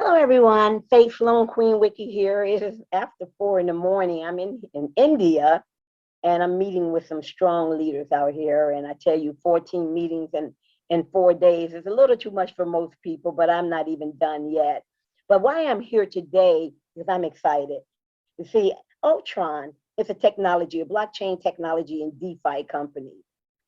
Hello, everyone. Faith Sloan Queen Wiki here. It is after 4 in the morning. I'm in India, and I'm meeting with some strong leaders out here. And I tell you, 14 meetings in 4 days is a little too much for most people, but I'm not even done yet. But why I'm here today is I'm excited. You see, Ultron is a technology, a blockchain technology and DeFi company.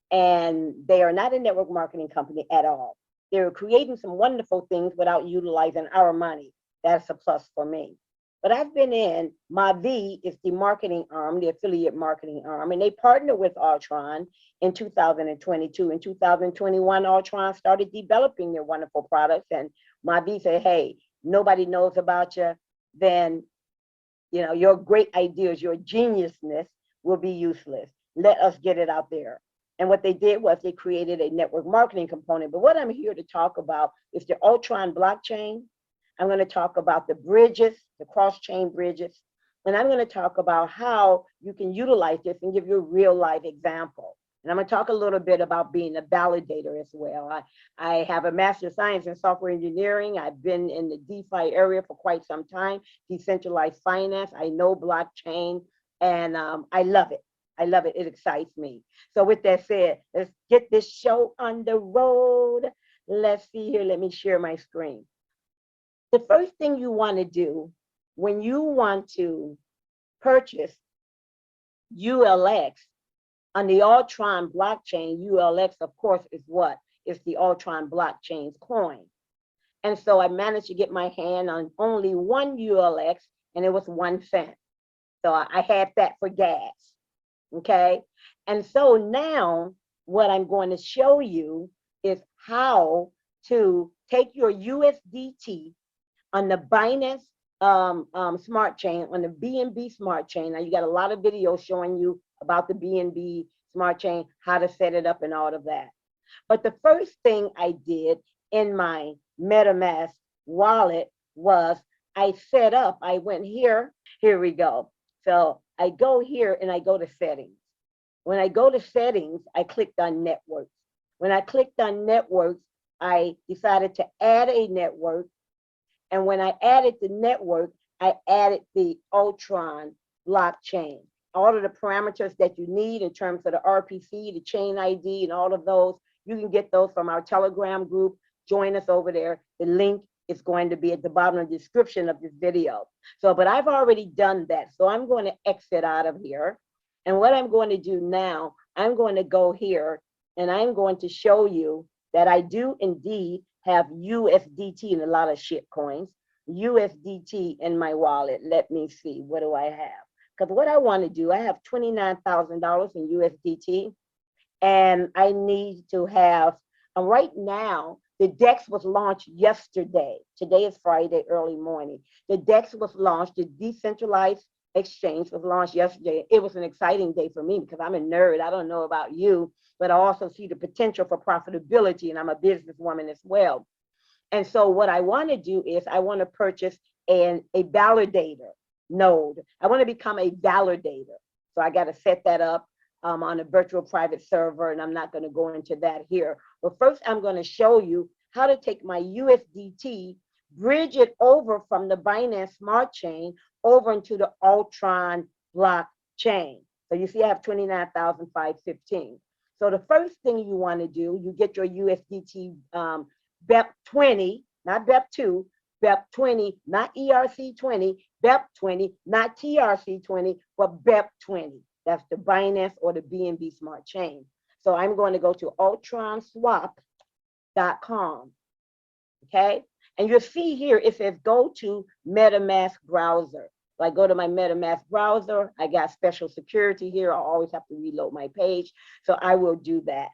And they are not a network marketing company at all. They're creating some wonderful things without utilizing our money. That's a plus for me. But I've been in, mavie is the marketing arm, the affiliate marketing arm, and they partnered with Ultron in 2022. In 2021, Ultron started developing their wonderful products, and mavie said, hey, nobody knows about you, then your great ideas, your geniusness will be useless. Let us get it out there. And what they did was they created a network marketing component. But what I'm here to talk about is the Ultron blockchain. I'm going to talk about the bridges, the cross-chain bridges. And I'm going to talk about how you can utilize this and give you a real life example. And I'm going to talk a little bit about being a validator as well. I have a Master of Science in Software Engineering. I've been in the DeFi area for quite some time, decentralized finance. I know blockchain, and I love it. I love it. It excites me. So with that said, let's get this show on the road. Let's see here. Let me share my screen. The first thing you want to do when you want to purchase ULX on the Ultron blockchain, ULX, of course, is what? It's the Ultron blockchain's coin. And so I managed to get my hand on only one ULX, and it was 1 cent. So I had that for gas. Okay, and so now what I'm going to show you is how to take your USDT on the Binance smart chain, on the BNB smart chain. Now you got a lot of videos showing you about the BNB smart chain, how to set it up and all of that. But the first thing I did in my MetaMask wallet was I went here we go. So I go here and I go to settings. When I go to settings, I clicked on networks. When I clicked on networks, I decided to add a network. And when I added the network, I added the Ultron blockchain. All of the parameters that you need in terms of the RPC, the chain ID, and all of those, you can get those from our Telegram group. Join us over there. The link is going to be at the bottom of the description of this video. So, but I've already done that. So I'm going to exit out of here. And what I'm going to do now, I'm going to go here and I'm going to show you that I do indeed have USDT and a lot of shit coins, USDT in my wallet. Let me see, what do I have? Because what I want to do, I have $29,000 in USDT, and I need to have, right now, the DEX was launched yesterday. Today is Friday, early morning. The DEX was launched, the decentralized exchange was launched yesterday. It was an exciting day for me because I'm a nerd. I don't know about you, but I also see the potential for profitability, and I'm a businesswoman as well. And so what I want to do is I want to purchase a validator node. I want to become a validator. So I got to set that up on a virtual private server, and I'm not going to go into that here. But first, I'm going to show you how to take my USDT, bridge it over from the Binance Smart Chain over into the Ultron blockchain. So you see I have 29,515. So the first thing you want to do, you get your USDT BEP20, not BEP2, BEP20, not ERC20, BEP20, not TRC20, but BEP20. That's the Binance or the BNB Smart Chain. So I'm going to go to ultronswap.com. Okay, and you'll see here it says go to MetaMask browser. So I go to my MetaMask browser. I got special security here. I always have to reload my page. So I will do that.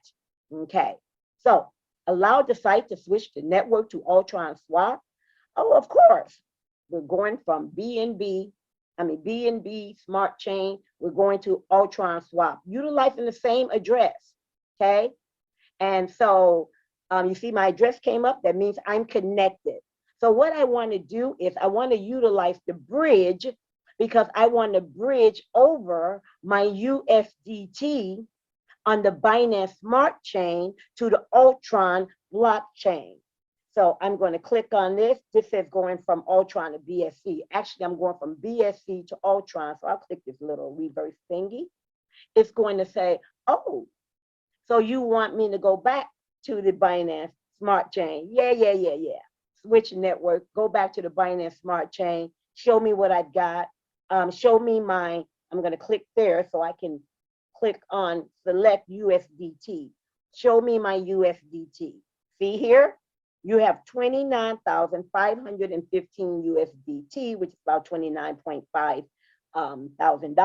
Okay, so allow the site to switch the network to Ultron Swap. Oh, of course, we're going from BNB Smart Chain. We're going to Ultron Swap, utilizing the same address. Okay, and so you see my address came up. That means I'm connected. So what I want to do is I want to utilize the bridge because I want to bridge over my USDT on the Binance Smart Chain to the Ultron blockchain. So I'm going to click on this. This says going from Ultron to BSC. Actually, I'm going from BSC to Ultron. So I'll click this little reverse thingy. It's going to say, oh, so you want me to go back to the Binance Smart Chain? Yeah. Switch network, go back to the Binance Smart Chain, show me what I've got, show me my, I'm going to click there so I can click on select USDT. Show me my USDT. See here? You have 29,515 USDT, which is about $29.5 thousand.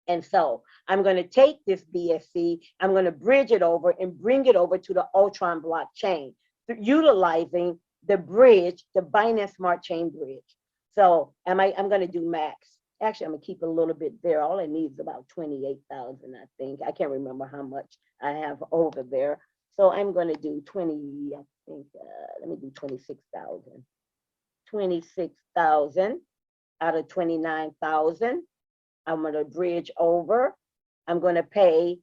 And so I'm going to take this BSC, I'm going to bridge it over and bring it over to the Ultron blockchain, utilizing the bridge, the Binance Smart Chain bridge. So I'm going to do max. Actually, I'm going to keep a little bit there. All I need is about 28,000, I think. I can't remember how much I have over there. So I'm going to do 20, I think, let me do 26,000. 26,000 out of 29,000. I'm going to bridge over. I'm going to pay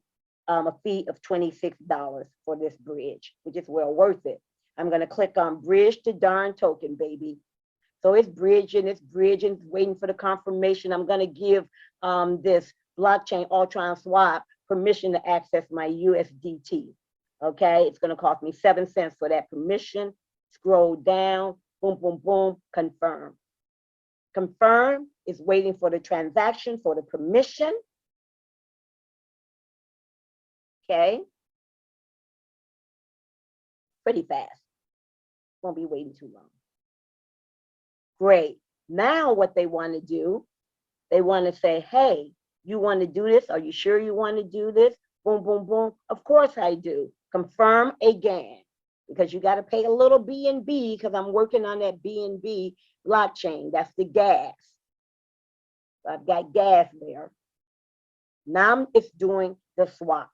a fee of $26 for this bridge, which is well worth it. I'm going to click on bridge to darn token, baby. So it's bridging, waiting for the confirmation. I'm going to give this blockchain Ultron swap permission to access my USDT. Okay, it's going to cost me 7 cents for that permission. Scroll down, boom, boom, boom, confirm. Confirm is waiting for the transaction, for the permission. Okay. Pretty fast. Won't be waiting too long. Great. Now what they want to do, they want to say, hey, you want to do this? Are you sure you want to do this? Boom, boom, boom. Of course I do. Confirm again, because you got to pay a little BNB because I'm working on that BNB blockchain. That's the gas. So I've got gas there. Now it's doing the swap.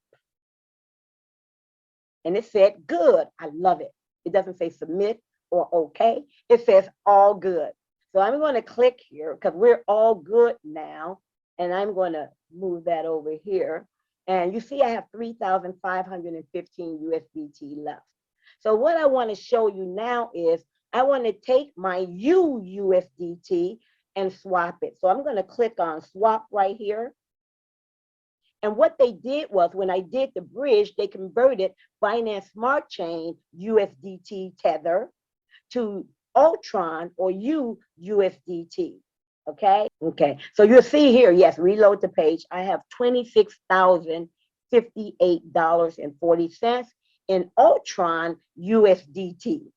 And it said good. I love it. It doesn't say submit or okay. It says all good. So I'm going to click here because we're all good now. And I'm going to move that over here. And you see I have 3,515 USDT left. So what I want to show you now is I want to take my USDT and swap it. So I'm going to click on swap right here. And what they did was when I did the bridge, they converted Binance Smart Chain USDT tether to Ultron or USDT. Okay. So you'll see here, yes, reload the page. I have $26,058.40 in Ultron USDT.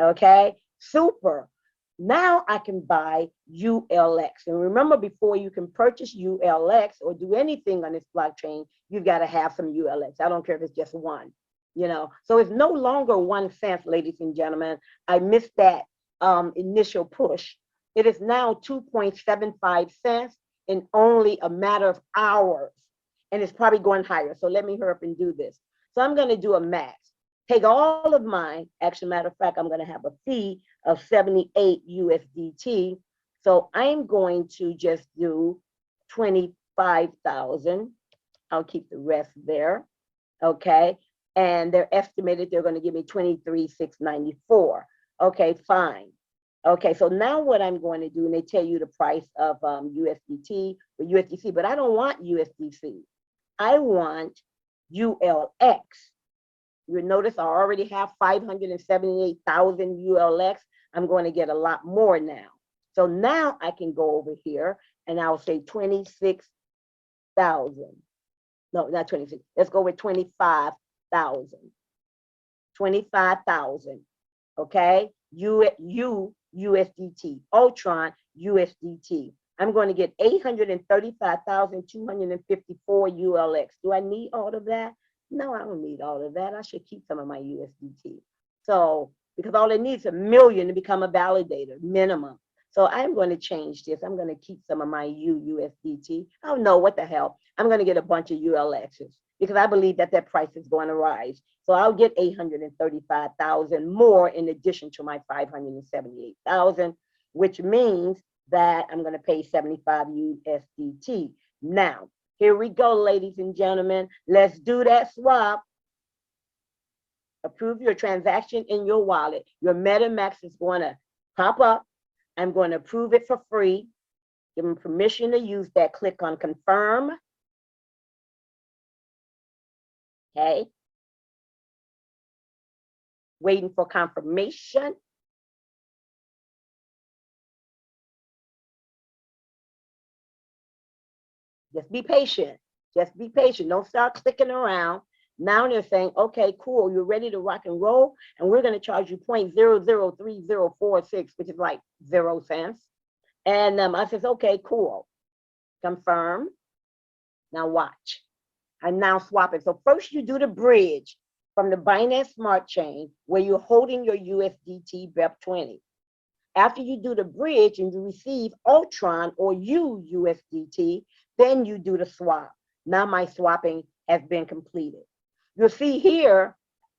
Okay. Super. Now I can buy ULX. And remember, before you can purchase ULX or do anything on this blockchain, you've got to have some ULX. I don't care if it's just one, So it's no longer 1 cent, ladies and gentlemen. I missed that initial push. It is now 2.75 cents in only a matter of hours. And it's probably going higher. So let me hurry up and do this. So I'm going to do a max. Take all of mine. Actually, matter of fact, I'm going to have a fee of 78 USDT. So I'm going to just do 25,000. I'll keep the rest there. Okay. And they're estimated they're going to give me 23,694. Okay, fine. Okay, so now what I'm going to do, and they tell you the price of USDT or USDC, but I don't want USDC. I want ULX. You notice I already have 578,000 ULX. I'm going to get a lot more now. So now I can go over here and I'll say 26,000. No, not 26. Let's go with 25,000. 25,000. Okay. USDT. Ultron USDT. I'm going to get 835,254 ULX. Do I need all of that? No, I don't need all of that. I should keep some of my USDT. So, because all it needs is 1 million to become a validator, minimum. So I'm going to change this. I'm going to keep some of my USDT. Oh no, what the hell? I'm going to get a bunch of ULXs because I believe that price is going to rise. So I'll get 835,000 more in addition to my 578,000, which means that I'm going to pay 75 USDT. Now, here we go, ladies and gentlemen. Let's do that swap. approve your transaction in your wallet. Your MetaMask is going to pop up. I'm going to approve it for free. Give them permission to use that. Click on confirm. Okay. Waiting for confirmation. Just be patient. Just be patient. Don't start clicking around. Now they're saying, okay, cool, you're ready to rock and roll, and we're going to charge you 0.003046, which is like 0 cents. And I says, okay, cool. Confirm. Now watch. I'm now swapping. So first you do the bridge from the Binance Smart Chain where you're holding your USDT BEP20. After you do the bridge and you receive Ultron or USDT, then you do the swap. Now my swapping has been completed. You'll see here,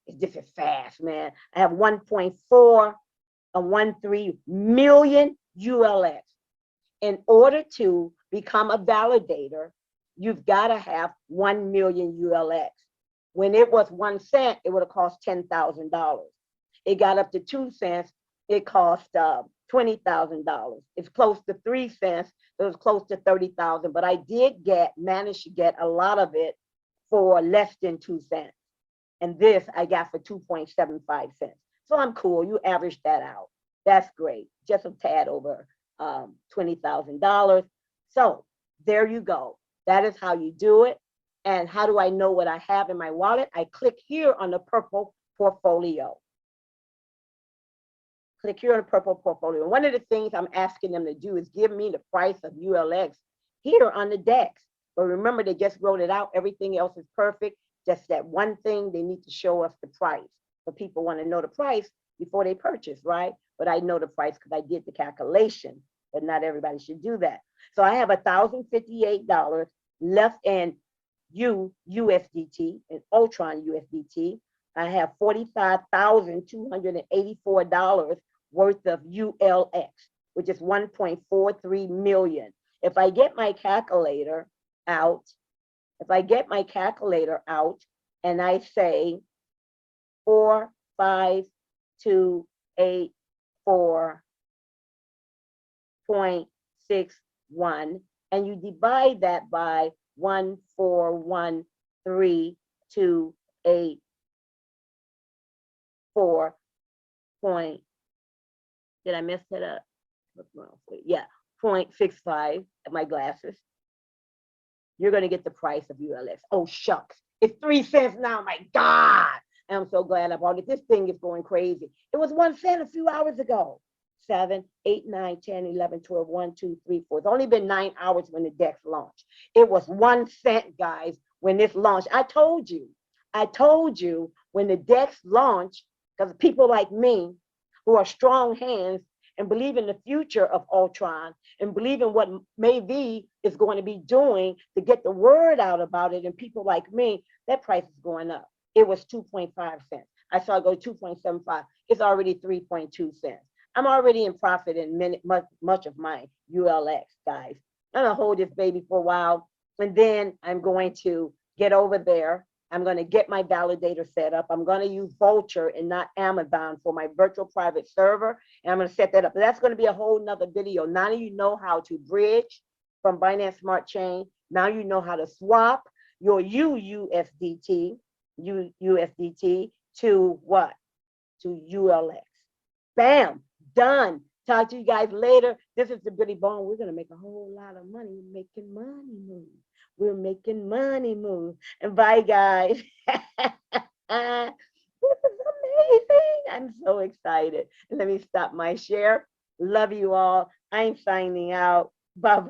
this is fast, man. I have 1.413 million ULX. In order to become a validator, you've got to have 1 million ULX. When it was 1 cent, it would have cost $10,000. It got up to 2 cents, it cost $20,000. It's close to 3 cents, so it's close to 30,000. But I did manage to get a lot of it for less than 2 cents. And this I got for 2.75 cents. So I'm cool. You average that out. That's great. Just a tad over $20,000. So there you go. That is how you do it. And how do I know what I have in my wallet? I click here on the purple portfolio. Click here on the purple portfolio. One of the things I'm asking them to do is give me the price of ULX here on the DEX. But remember, they just wrote it out. Everything else is perfect. Just that one thing, they need to show us the price. So people want to know the price before they purchase, right? But I know the price because I did the calculation, but not everybody should do that. So I have $1,058 left in USDT and Ultron USDT. I have $45,284 worth of ULX, which is 1.43 million. If I get my calculator out, and I say 45284.61, and you divide that by 1413284 point, did I mess that up? Yeah, 0.65 at my glasses. You're going to get the price of ULX. Oh, shucks. It's 3 cents now. My God. And I'm so glad I bought it. This thing is going crazy. It was 1 cent a few hours ago. 7, 8, 9, 10, 11, 12, 1, 2, 3, 4. It's only been 9 hours when the DEX launched. It was 1 cent, guys, when this launched. I told you when the DEX launched, because people like me who are strong hands and believe in the future of Ultron and believe in what mavie is going to be doing to get the word out about it, and people like me, that price is going up. It was 2.5 cents. I saw it go 2.75. It's already 3.2 cents. I'm already in profit in much of my ULX, guys. I'm gonna hold this baby for a while, and then I'm going to get over there. I'm going to get my validator set up. I'm going to use Vulture and not Amazon for my virtual private server. And I'm going to set that up. But that's going to be a whole nother video. Now you know how to bridge from Binance Smart Chain. Now you know how to swap your USDT to what? To ULX. Bam, done. Talk to you guys later. This is the Billy Bone. We're going to make a whole lot of money. We're making money move. We're making money move. And bye, guys. This is amazing. I'm so excited. Let me stop my share. Love you all. I'm signing out. Bye-bye.